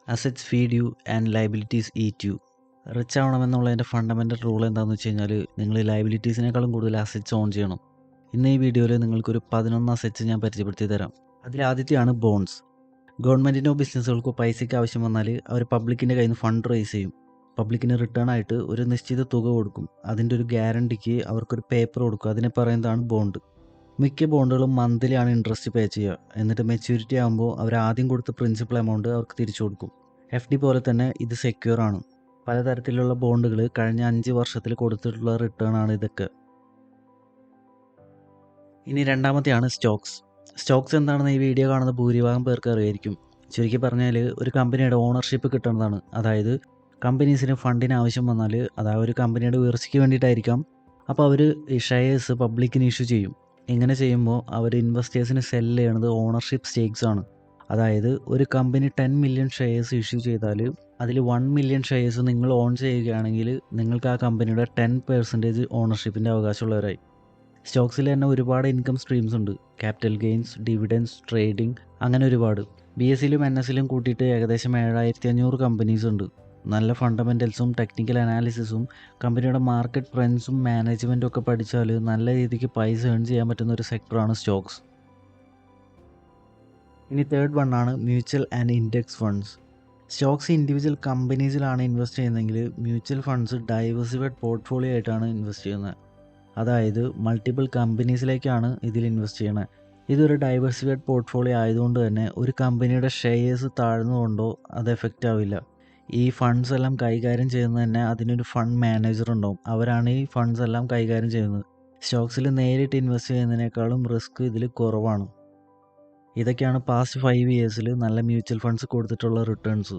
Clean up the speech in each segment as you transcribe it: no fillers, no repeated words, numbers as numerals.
Assets feed you and liabilities eat you. Rich ആവണമെന്നുള്ളതിൻ്റെ fundamental rule എന്താണെന്ന് വെച്ച് കഴിഞ്ഞാൽ നിങ്ങൾ ലയബിലിറ്റീസിനേക്കാളും കൂടുതൽ അസറ്റ്സ് ഓൺ ചെയ്യണം. ഇന്ന് ഈ വീഡിയോയിൽ നിങ്ങൾക്കൊരു 11 അസറ്റ്സ് ഞാൻ പരിചയപ്പെടുത്തി തരാം. അതിൽ ആദ്യത്തെയാണ് ബോൺസ്. ഗവൺമെൻറ്റിനോ ബിസിനസ്സുകൾക്കോ പൈസയ്ക്ക് ആവശ്യം വന്നാൽ അവർ പബ്ലിക്കിൻ്റെ കയ്യിൽ നിന്ന് ഫണ്ട് റേസ് ചെയ്യും. പബ്ലിക്കിന് റിട്ടേൺ ആയിട്ട് ഒരു നിശ്ചിത തുക കൊടുക്കും. അതിൻ്റെ ഒരു ഗ്യാരണ്ടിക്ക് അവർക്കൊരു പേപ്പർ കൊടുക്കും. അതിനെ പറയുന്നതാണ് ബോണ്ട്. മിക്ക ബോണ്ടുകളും മന്ത്ലിയാണ് ഇൻട്രസ്റ്റ് പേ ചെയ്യുക. എന്നിട്ട് മെച്യൂരിറ്റി ആകുമ്പോൾ അവർ ആദ്യം കൊടുത്ത പ്രിൻസിപ്പൽ എമൗണ്ട് അവർക്ക് തിരിച്ചു കൊടുക്കും. FD പോലെ തന്നെ ഇത് സെക്യൂർ ആണ്. പലതരത്തിലുള്ള ബോണ്ടുകൾ കഴിഞ്ഞ 5 വർഷത്തിൽ കൊടുത്തിട്ടുള്ള റിട്ടേൺ ആണ് ഇതൊക്കെ. ഇനി രണ്ടാമത്തെയാണ് സ്റ്റോക്സ്. സ്റ്റോക്സ് എന്താണെന്ന് ഈ വീഡിയോ കാണുന്ന ഭൂരിഭാഗം പേർക്ക് അറിയായിരിക്കും. ചുരുക്കി പറഞ്ഞാൽ ഒരു കമ്പനിയുടെ ഓണർഷിപ്പ് കിട്ടുന്നതാണ്. അതായത് കമ്പനീസിന് ഫണ്ടിന് ആവശ്യം വന്നാൽ അത് ആ ഒരു കമ്പനിയുടെ ഉയർച്ചയ്ക്ക് വേണ്ടിയിട്ടായിരിക്കാം. അപ്പോൾ അവർ ഈ ഷെയർസ് പബ്ലിക്കിന് ഇഷ്യൂ ചെയ്യും. ഇങ്ങനെ ചെയ്യുമ്പോൾ അവർ ഇൻവെസ്റ്റേഴ്സിന് സെല്ല് ചെയ്യണത് ഓണർഷിപ്പ് സ്റ്റേക്സ് ആണ്. അതായത് ഒരു കമ്പനി 10 മില്യൺ ഷെയർസ് ഇഷ്യൂ ചെയ്താൽ അതിൽ 1 മില്യൺ ഷെയർസ് നിങ്ങൾ ഓൺ ചെയ്യുകയാണെങ്കിൽ നിങ്ങൾക്ക് ആ കമ്പനിയുടെ 10% ഓണർഷിപ്പിൻ്റെ അവകാശമുള്ളവരായി. സ്റ്റോക്സിൽ തന്നെ ഒരുപാട് ഇൻകം സ്ട്രീംസ് ഉണ്ട്. ക്യാപിറ്റൽ ഗെയിൻസ്, ഡിവിഡൻസ്, ട്രേഡിംഗ്, അങ്ങനെ ഒരുപാട്. BSEയിലും NSEയിലും കൂട്ടിയിട്ട് ഏകദേശം 7500 കമ്പനീസ് ഉണ്ട്. നല്ല ഫണ്ടമെൻ്റൽസും ടെക്നിക്കൽ അനാലിസിസും കമ്പനിയുടെ മാർക്കറ്റ് ട്രെൻഡ്സും മാനേജ്മെൻറ്റും ഒക്കെ പഠിച്ചാൽ നല്ല രീതിക്ക് പൈസ ഏൺ ചെയ്യാൻ പറ്റുന്ന ഒരു സെക്ടറാണ് സ്റ്റോക്സ്. ഇനി തേർഡ് വണ്ണാണ് mutual and index funds. Stocks individual കമ്പനീസിലാണ് ഇൻവെസ്റ്റ് ചെയ്യുന്നതെങ്കിൽ മ്യൂച്വൽ ഫണ്ട്സ് ഡൈവേഴ്സിഫൈഡ് പോർട്ട്ഫോളിയോ ആയിട്ടാണ് ഇൻവെസ്റ്റ് ചെയ്യുന്നത്. അതായത് മൾട്ടിപ്പിൾ കമ്പനീസിലേക്കാണ് ഇതിൽ ഇൻവെസ്റ്റ് ചെയ്യണത്. ഇതൊരു ഡൈവേഴ്സിഫൈഡ് പോർട്ട്ഫോളിയോ ആയതുകൊണ്ട് തന്നെ ഒരു കമ്പനിയുടെ ഷെയർസ് താഴ്ന്നുകൊണ്ടോ അത് എഫക്റ്റ് ആവില്ല. ഈ ഫണ്ട്സ് എല്ലാം കൈകാര്യം ചെയ്യുന്നത് തന്നെ അതിനൊരു ഫണ്ട് മാനേജർ ഉണ്ടാവും. അവരാണ് ഈ ഫണ്ട്സ് എല്ലാം കൈകാര്യം ചെയ്യുന്നത്. സ്റ്റോക്സിൽ നേരിട്ട് ഇൻവെസ്റ്റ് ചെയ്യുന്നതിനേക്കാളും റിസ്ക് ഇതിൽ കുറവാണ്. ഇതൊക്കെയാണ് പാസ്റ്റ് 5 ഇയേഴ്സിൽ നല്ല മ്യൂച്വൽ ഫണ്ട്സ് കൊടുത്തിട്ടുള്ള റിട്ടേൺസ്.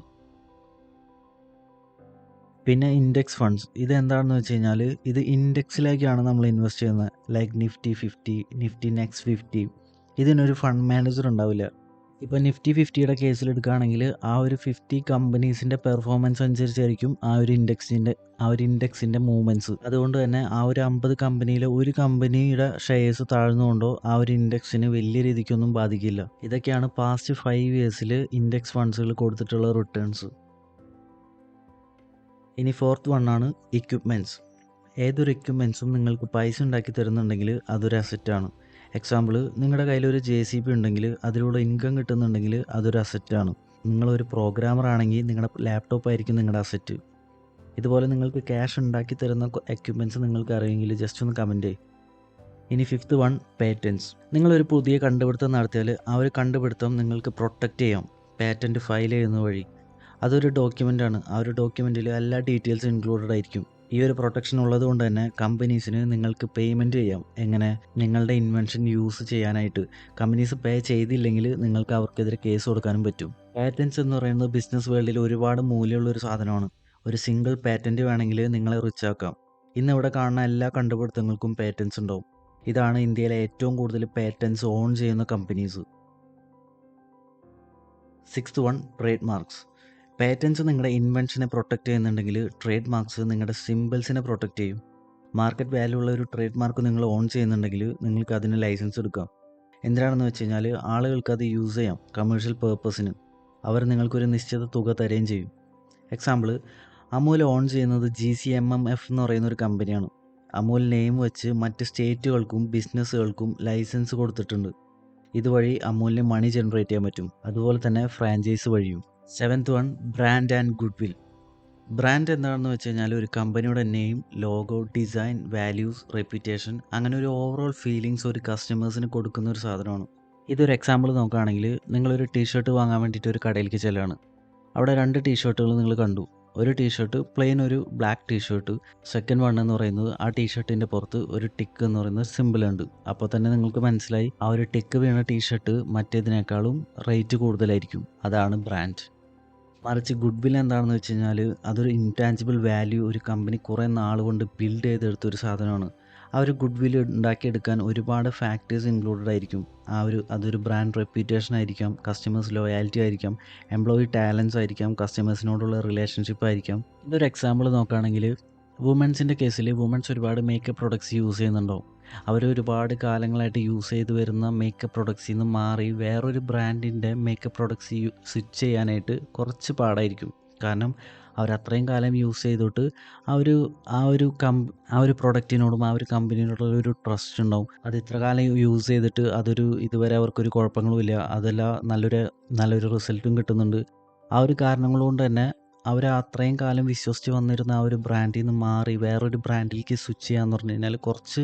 പിന്നെ ഇൻഡെക്സ് ഫണ്ട്സ്. ഇതെന്താണെന്ന് വെച്ച് കഴിഞ്ഞാൽ ഇത് ഇൻഡെക്സിലേക്കാണ് നമ്മൾ ഇൻവെസ്റ്റ് ചെയ്യുന്നത്. Like Nifty 50, Nifty next 50. ഇതിനൊരു ഫണ്ട് മാനേജർ ഉണ്ടാവില്ല. ഇപ്പോൾ നിഫ്റ്റി 50യുടെ കേസിൽ എടുക്കുകയാണെങ്കിൽ ആ ഒരു 50 കമ്പനീസിൻ്റെ പെർഫോമൻസ് അനുസരിച്ചായിരിക്കും ആ ഒരു ഇൻഡെക്സിൻ്റെ മൂവ്മെൻറ്റ്സ്. അതുകൊണ്ട് തന്നെ ആ ഒരു 50 കമ്പനിയിലെ ഒരു കമ്പനിയുടെ ഷെയർസ് താഴ്ന്നുകൊണ്ടോ ആ ഒരു ഇൻഡെക്സിന് വലിയ രീതിക്കൊന്നും ബാധിക്കില്ല. ഇതൊക്കെയാണ് പാസ്റ്റ് 5 ഇയേഴ്സിൽ ഇൻഡെക്സ് ഫണ്ട്സുകൾ കൊടുത്തിട്ടുള്ള റിട്ടേൺസ്. ഇനി ഫോർത്ത് വണ്ണാണ് ഇക്വിപ്മെൻറ്റ്സ്. ഏതൊരു എക്യുപ്മെൻറ്റ്സും നിങ്ങൾക്ക് പൈസ ഉണ്ടാക്കി തരുന്നുണ്ടെങ്കിൽ അതൊരു അസറ്റാണ്. എക്സാമ്പിൾ, നിങ്ങളുടെ കയ്യിലൊരു JCB ഉണ്ടെങ്കിൽ അതിലൂടെ ഇൻകം കിട്ടുന്നുണ്ടെങ്കിൽ അതൊരു അസറ്റാണ്. നിങ്ങളൊരു പ്രോഗ്രാമർ ആണെങ്കിൽ നിങ്ങളുടെ ലാപ്ടോപ്പ് ആയിരിക്കും നിങ്ങളുടെ അസറ്റ്. ഇതുപോലെ നിങ്ങൾക്ക് ക്യാഷ് ഉണ്ടാക്കി തരുന്ന എക്യുപ്മെൻറ്റ്സ് നിങ്ങൾക്ക് അറിയെങ്കിൽ ജസ്റ്റ് ഒന്ന് കമൻറ്റ് ചെയ്യും. ഇനി ഫിഫ്ത്ത് വൺ, പേറ്റൻസ്. നിങ്ങളൊരു പുതിയ കണ്ടുപിടുത്തം നടത്തിയാൽ ആ ഒരു കണ്ടുപിടുത്തം നിങ്ങൾക്ക് പ്രൊട്ടക്റ്റ് ചെയ്യാം പാറ്റൻറ്റ് ഫയൽ ചെയ്യുന്ന വഴി. അതൊരു ഡോക്യുമെൻ്റാണ്. ആ ഒരു ഡോക്യുമെൻറ്റിൽ എല്ലാ ഡീറ്റെയിൽസും ഇൻക്ലൂഡഡ് ആയിരിക്കും. ഈ ഒരു പ്രൊട്ടക്ഷൻ ഉള്ളത് കൊണ്ട് തന്നെ കമ്പനീസിന് നിങ്ങൾക്ക് പേയ്മെൻറ്റ് ചെയ്യാം. എങ്ങനെ? നിങ്ങളുടെ ഇൻവെൻഷൻ യൂസ് ചെയ്യാനായിട്ട്. കമ്പനീസ് പേ ചെയ്തില്ലെങ്കിൽ നിങ്ങൾക്ക് അവർക്കെതിരെ കേസ് കൊടുക്കാനും പറ്റും. പാറ്റൻസ് എന്ന് പറയുന്നത് ബിസിനസ് വേൾഡിൽ ഒരുപാട് മൂല്യമുള്ളൊരു സാധനമാണ്. ഒരു സിംഗിൾ പാറ്റൻറ്റ് വേണമെങ്കിൽ നിങ്ങളെ റിച്ച് ആക്കാം. ഇന്നിവിടെ കാണുന്ന എല്ലാ കണ്ടുപിടുത്തങ്ങൾക്കും പാറ്റൻസ് ഉണ്ടാവും. ഇതാണ് ഇന്ത്യയിലെ ഏറ്റവും കൂടുതൽ പാറ്റൻസ് ഓൺ ചെയ്യുന്ന companies. Sixth one, trade marks. Patents നിങ്ങളുടെ ഇൻവെൻഷനെ പ്രൊട്ടക്റ്റ് ചെയ്യുന്നുണ്ടെങ്കിൽ ട്രേഡ് മാർക്സ് നിങ്ങളുടെ സിമ്പിൾസിനെ പ്രൊട്ടക്റ്റ് ചെയ്യും. മാർക്കറ്റ് വാല്യൂ ഉള്ള ഒരു ട്രേഡ് മാർക്ക് നിങ്ങൾ ഓൺ ചെയ്യുന്നുണ്ടെങ്കിൽ നിങ്ങൾക്ക് അതിന് ലൈസൻസ് എടുക്കാം. എന്തിനാണെന്ന് വെച്ച് കഴിഞ്ഞാൽ ആളുകൾക്ക് അത് യൂസ് ചെയ്യാം കമേഴ്ഷ്യൽ പേർപ്പസിന്. അവർ നിങ്ങൾക്കൊരു നിശ്ചിത തുക തരുകയും ചെയ്യും. എക്സാമ്പിൾ, അമൂൽ ഓൺ ചെയ്യുന്നത് GCMMF എന്ന് പറയുന്ന ഒരു കമ്പനിയാണ്. അമൂൽ നെയിം വെച്ച് മറ്റ് സ്റ്റേറ്റുകൾക്കും ബിസിനസ്സുകൾക്കും ലൈസൻസ് കൊടുത്തിട്ടുണ്ട്. ഇതുവഴി അമൂലിന് മണി ജനറേറ്റ് ചെയ്യാൻ പറ്റും. അതുപോലെ തന്നെ ഫ്രാഞ്ചൈസ് വഴിയും. Seventh one, brand and good will. Brand എന്താണെന്ന് വെച്ച് കഴിഞ്ഞാൽ ഒരു കമ്പനിയുടെ name, logo, design, values, reputation, അങ്ങനെ ഒരു ഓവറോൾ ഫീലിങ്സ് ഒരു കസ്റ്റമേഴ്സിന് കൊടുക്കുന്ന ഒരു സാധനമാണ്. ഇതൊരു എക്സാമ്പിൾ നോക്കുകയാണെങ്കിൽ നിങ്ങളൊരു ടീഷർട്ട് വാങ്ങാൻ വേണ്ടിയിട്ട് ഒരു കടയിലേക്ക് ചെല്ലുകയാണ്. അവിടെ 2 ടീഷർട്ടുകൾ നിങ്ങൾ കണ്ടു. ഒരു ടീഷർട്ട് പ്ലെയിൻ, ഒരു ബ്ലാക്ക് ടീഷർട്ട്. സെക്കൻഡ് വൺ എന്ന് പറയുന്നത് ആ ടീഷർട്ടിൻ്റെ പുറത്ത് ഒരു ടിക്ക് എന്ന് പറയുന്ന സിമ്പിൾ ഉണ്ട്. അപ്പോൾ തന്നെ നിങ്ങൾക്ക് മനസ്സിലായി ആ ഒരു ടിക്ക് വീണ ടീഷർട്ട് മറ്റേതിനേക്കാളും റേറ്റ് കൂടുതലായിരിക്കും. അതാണ് ബ്രാൻഡ്. മറിച്ച് ഗുഡ് വിൽ എന്താണെന്ന് വെച്ച് കഴിഞ്ഞാൽ അതൊരു ഇൻടാഞ്ചിബിൾ വാല്യൂ ഒരു കമ്പനി കുറേ നാൾ കൊണ്ട് ബിൽഡ് ചെയ്തെടുത്തൊരു സാധനമാണ്. ആ ഒരു ഗുഡ് വിൽ ഉണ്ടാക്കിയെടുക്കാൻ ഒരുപാട് ഫാക്ടേഴ്സ് ഇൻക്ലൂഡഡ് ആയിരിക്കും. അതൊരു ബ്രാൻഡ് റെപ്യൂട്ടേഷൻ ആയിരിക്കാം, കസ്റ്റമേഴ്സ് ലോയാലിറ്റി ആയിരിക്കാം, എംപ്ലോയി ടാലൻസ് ആയിരിക്കാം, കസ്റ്റമേഴ്സിനോടുള്ള റിലേഷൻഷിപ്പ് ആയിരിക്കാം. ഇതൊരു എക്സാമ്പിൾ നോക്കുകയാണെങ്കിൽ വുമൻസിൻ്റെ കേസിൽ വുമൻസ് ഒരുപാട് മേക്കപ്പ് പ്രൊഡക്ട്സ് യൂസ് ചെയ്യുന്നുണ്ടാവും. അവർ ഒരുപാട് കാലങ്ങളായിട്ട് യൂസ് ചെയ്ത് വരുന്ന മേക്കപ്പ് പ്രൊഡക്ട്സിൽ നിന്ന് മാറി വേറൊരു ബ്രാൻഡിൻ്റെ മേക്കപ്പ് പ്രൊഡക്ട്സ് സ്വിച്ച് ചെയ്യാനായിട്ട് കുറച്ച് പാടായിരിക്കും. കാരണം അവരത്രയും കാലം യൂസ് ചെയ്തിട്ട് ആ ഒരു ആ ഒരു ആ ഒരു പ്രൊഡക്റ്റിനോടും ആ ഒരു കമ്പനിയോടുള്ള ഒരു ട്രസ്റ്റ് ഉണ്ടാവും. അത് ഇത്ര കാലം യൂസ് ചെയ്തിട്ട് ഇതുവരെ അവർക്കൊരു കുഴപ്പങ്ങളുമില്ല. അതെല്ലാം നല്ലൊരു റിസൾട്ടും കിട്ടുന്നുണ്ട്. ആ ഒരു കാരണങ്ങൾ കൊണ്ട് തന്നെ അവർ അത്രയും കാലം വിശ്വസിച്ച് വന്നിരുന്ന ആ ഒരു ബ്രാൻഡിൽ നിന്ന് മാറി വേറൊരു ബ്രാൻഡിലേക്ക് സ്വിച്ച് ചെയ്യാന്ന് പറഞ്ഞു കഴിഞ്ഞാൽ കുറച്ച്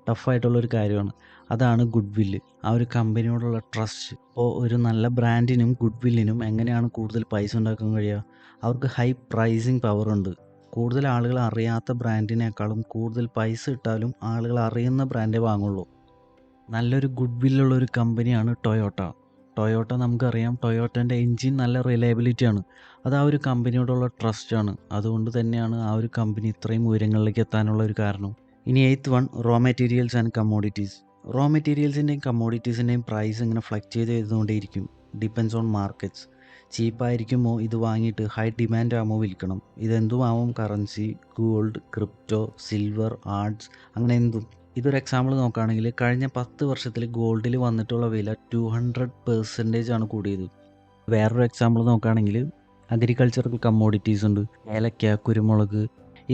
ടഫായിട്ടുള്ളൊരു കാര്യമാണ്. അതാണ് ഗുഡ് വില്ല്. ആ ഒരു കമ്പനിയോടുള്ള ട്രസ്റ്റ്. അപ്പോൾ ഒരു നല്ല ബ്രാൻഡിനും ഗുഡ് വില്ലിനും എങ്ങനെയാണ് കൂടുതൽ പൈസ ഉണ്ടാക്കാൻ കഴിയുക? അവർക്ക് ഹൈ പ്രൈസിങ് പവറുണ്ട്. കൂടുതൽ ആളുകൾ അറിയാത്ത ബ്രാൻഡിനേക്കാളും കൂടുതൽ പൈസ ഇട്ടാലും ആളുകൾ അറിയുന്ന ബ്രാൻഡേ വാങ്ങുള്ളൂ. നല്ലൊരു ഗുഡ് വില്ലുള്ള ഒരു കമ്പനിയാണ് ടൊയോട്ട. ടൊയോട്ട നമുക്കറിയാം, ടൊയോട്ടൻ്റെ എൻജിൻ നല്ല റിലയബിലിറ്റിയാണ്. അത് ആ ഒരു കമ്പനിയോടുള്ള ട്രസ്റ്റാണ്. അതുകൊണ്ട് തന്നെയാണ് ആ ഒരു കമ്പനി ഇത്രയും ഉയരങ്ങളിലേക്ക് എത്താനുള്ള ഒരു കാരണം. ഇനി 8th one, raw materials and commodities. Raw മെറ്റീരിയൽസിൻ്റെയും കമ്മോഡിറ്റീസിൻ്റെയും പ്രൈസ് ഇങ്ങനെ ഫ്ലക്ച്വേറ്റ് ചെയ്തുകൊണ്ടേയിരിക്കും. Depends on markets. ചീപ്പായിരിക്കുമോ ഇത് വാങ്ങിയിട്ട് ഹൈ ഡിമാൻഡ് ആകുമോ വിൽക്കണം. ഇതെന്തുമാവും currency, gold, crypto, silver, arts, അങ്ങനെ എന്തും. ഇതൊരു എക്സാമ്പിൾ നോക്കുകയാണെങ്കിൽ കഴിഞ്ഞ 10 വർഷത്തിൽ ഗോൾഡിൽ വന്നിട്ടുള്ള വില 200% ആണ് കൂടിയത്. വേറൊരു എക്സാമ്പിൾ നോക്കുകയാണെങ്കിൽ അഗ്രികൾച്ചറൽ കമ്മോഡിറ്റീസ് ഉണ്ട്. ഏലക്ക, കുരുമുളക്,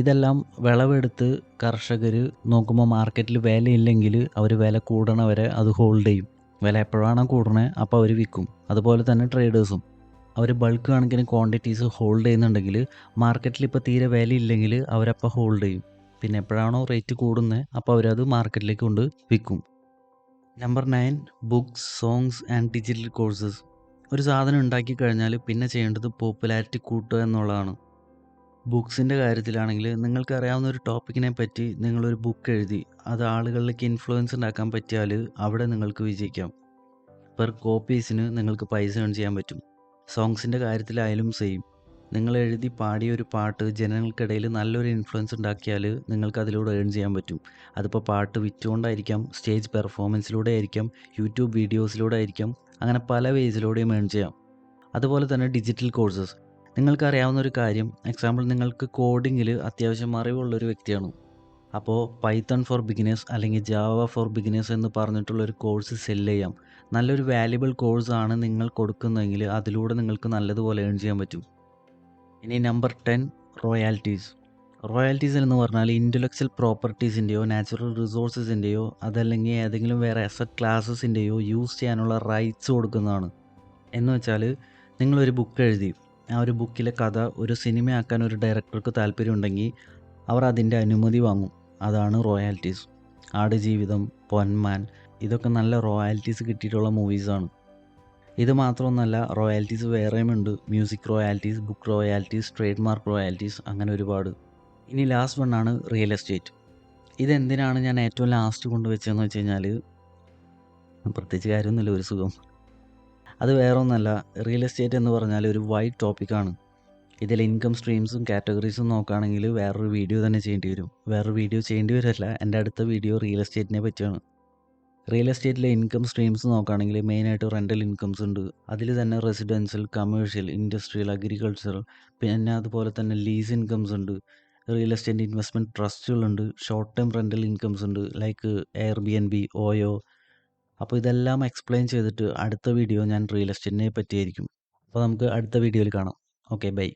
ഇതെല്ലാം വിളവെടുത്ത് കർഷകർ നോക്കുമ്പോൾ മാർക്കറ്റിൽ വിലയില്ലെങ്കിൽ അവർ വില കൂടണ വരെ അത് ഹോൾഡ് ചെയ്യും. വില എപ്പോഴാണോ കൂടണേ അപ്പോൾ അവർ വിൽക്കും. അതുപോലെ തന്നെ ട്രേഡേഴ്സും അവർ ബൾക്ക് കണക്കിന് ക്വാണ്ടിറ്റീസ് ഹോൾഡ് ചെയ്യുന്നുണ്ടെങ്കിൽ മാർക്കറ്റിൽ ഇപ്പോൾ തീരെ വിലയില്ലെങ്കിൽ അവരപ്പോൾ ഹോൾഡ് ചെയ്യും. പിന്നെ എപ്പോഴാണോ റേറ്റ് കൂടുന്നത് അപ്പോൾ അവരത് മാർക്കറ്റിലേക്ക് കൊണ്ട് വിൽക്കും. Number 9, books, songs and digital courses. ഒരു സാധനം ഉണ്ടാക്കി കഴിഞ്ഞാൽ പിന്നെ ചെയ്യേണ്ടത് പോപ്പുലാരിറ്റി കൂട്ടുക എന്നുള്ളതാണ്. ബുക്സിൻ്റെ കാര്യത്തിലാണെങ്കിൽ നിങ്ങൾക്കറിയാവുന്ന ഒരു ടോപ്പിക്കിനെ പറ്റി നിങ്ങളൊരു ബുക്ക് എഴുതി അത് ആളുകളിലേക്ക് ഇൻഫ്ലുവൻസ് ഉണ്ടാക്കാൻ പറ്റിയാൽ അവിടെ നിങ്ങൾക്ക് വിജയിക്കാം. പെർ കോപ്പീസിന് നിങ്ങൾക്ക് പൈസ ഏൺ ചെയ്യാൻ പറ്റും. സോങ്സിൻ്റെ കാര്യത്തിലായാലും സെയിം. നിങ്ങൾ എഴുതി പാടിയ ഒരു പാട്ട് ജനങ്ങൾക്കിടയിൽ നല്ലൊരു ഇൻഫ്ലുവൻസ് ഉണ്ടാക്കിയാൽ നിങ്ങൾക്ക് അതിലൂടെ ഏൺ ചെയ്യാൻ പറ്റും. അതിപ്പോൾ പാട്ട് വിറ്റുകൊണ്ടായിരിക്കാം, സ്റ്റേജ് പെർഫോമൻസിലൂടെ ആയിരിക്കാം, യൂട്യൂബ് വീഡിയോസിലൂടെ ആയിരിക്കാം, അങ്ങനെ പല വേസിലൂടെയും ഏൺ ചെയ്യാം. അതുപോലെ തന്നെ ഡിജിറ്റൽ കോഴ്സസ്. നിങ്ങൾക്കറിയാവുന്ന ഒരു കാര്യം, എക്സാമ്പിൾ നിങ്ങൾക്ക് കോഡിങ്ങിൽ അത്യാവശ്യം അറിവുള്ളൊരു വ്യക്തിയാണ്. അപ്പോൾ പൈത്തൺ ഫോർ ബിഗിനേഴ്സ് അല്ലെങ്കിൽ ജാവ ഫോർ ബിഗിനേഴ്സ് എന്ന് പറഞ്ഞിട്ടുള്ളൊരു കോഴ്സ് സെല്ല് ചെയ്യാം. നല്ലൊരു വാല്യുബിൾ കോഴ്സാണ് നിങ്ങൾ കൊടുക്കുന്നതെങ്കിൽ അതിലൂടെ നിങ്ങൾക്ക് നല്ലതുപോലെ ഏൺ ചെയ്യാൻ പറ്റും. ഇനി നമ്പർ 10, റോയാലിറ്റീസ്. റോയാലിറ്റീസ് എന്ന് പറഞ്ഞാൽ ഇൻ്റലക്ച്വൽ പ്രോപ്പർട്ടീസിൻ്റെയോ നാച്ചുറൽ റിസോഴ്സസിൻ്റെയോ അതല്ലെങ്കിൽ ഏതെങ്കിലും വേറെ അസറ്റ് ക്ലാസസിൻ്റെയോ യൂസ് ചെയ്യാനുള്ള റൈറ്റ്സ് കൊടുക്കുന്നതാണ്. എന്ന് വെച്ചാൽ നിങ്ങളൊരു ബുക്ക് എഴുതി ആ ഒരു ബുക്കിലെ കഥ ഒരു സിനിമയാക്കാൻ ഒരു ഡയറക്ടർക്ക് താല്പര്യമുണ്ടെങ്കിൽ അവർ അതിൻ്റെ അനുമതി വാങ്ങും. അതാണ് റോയാലിറ്റീസ്. ആടുജീവിതം, പൊന്മാൻ, ഇതൊക്കെ നല്ല റോയാലിറ്റീസ് കിട്ടിയിട്ടുള്ള മൂവീസാണ്. ഇത് മാത്രമൊന്നുമല്ല, റോയാലിറ്റീസ് വേറെയും ഉണ്ട്. മ്യൂസിക് റോയാലിറ്റീസ്, ബുക്ക് റോയാലിറ്റീസ്, ട്രേഡ് മാർക്ക് റോയാലിറ്റീസ്, അങ്ങനെ ഒരുപാട്. ഇനി ലാസ്റ്റ് വണ്ണാണ് റിയൽ എസ്റ്റേറ്റ്. ഇതെന്തിനാണ് ഞാൻ ഏറ്റവും ലാസ്റ്റ് കൊണ്ടുവച്ചതെന്ന് വെച്ച് കഴിഞ്ഞാൽ പ്രത്യേകിച്ച് കാര്യമൊന്നുമില്ല, ഒരു സുഖം. അത് വേറെ ഒന്നല്ല, റിയൽ എസ്റ്റേറ്റ് എന്ന് പറഞ്ഞാൽ ഒരു വൈഡ് ടോപ്പിക്കാണ്. ഇതിൽ ഇൻകം സ്ട്രീംസും കാറ്റഗറീസും നോക്കുകയാണെങ്കിൽ വേറൊരു വീഡിയോ തന്നെ ചെയ്യേണ്ടി വരും. വേറൊരു വീഡിയോ ചെയ്യേണ്ടി വരില്ല, എൻ്റെ അടുത്ത വീഡിയോ റിയൽ എസ്റ്റേറ്റിനെ പറ്റിയാണ്. റിയൽ എസ്റ്റേറ്റിലെ ഇൻകം സ്ട്രീംസ് നോക്കുകയാണെങ്കിൽ മെയിനായിട്ട് റെൻ്റൽ ഇൻകംസ് ഉണ്ട്. അതിൽ തന്നെ റെസിഡൻഷ്യൽ, കമേഴ്ഷ്യൽ, ഇൻഡസ്ട്രിയൽ, അഗ്രികൾച്ചറൽ, പിന്നെ അതുപോലെ തന്നെ ലീസ് ഇൻകംസ് ഉണ്ട്. റിയൽ എസ്റ്റേറ്റ് ഇൻവെസ്റ്റ്മെൻറ്റ് ട്രസ്റ്റുകളുണ്ട്. ഷോർട്ട് ടേം റെൻ്റൽ ഇൻകംസ് ഉണ്ട്, ലൈക്ക് എയർബിഎൻബി, ഓയോ. അപ്പോൾ ഇതെല്ലാം എക്സ്പ്ലെയിൻ ചെയ്തിട്ട് അടുത്ത വീഡിയോ ഞാൻ റിയൽ എസ്റ്റേറ്റിനെ പറ്റിയായിരിക്കും. അപ്പോൾ നമുക്ക് അടുത്ത വീഡിയോയിൽ കാണാം. Okay, by.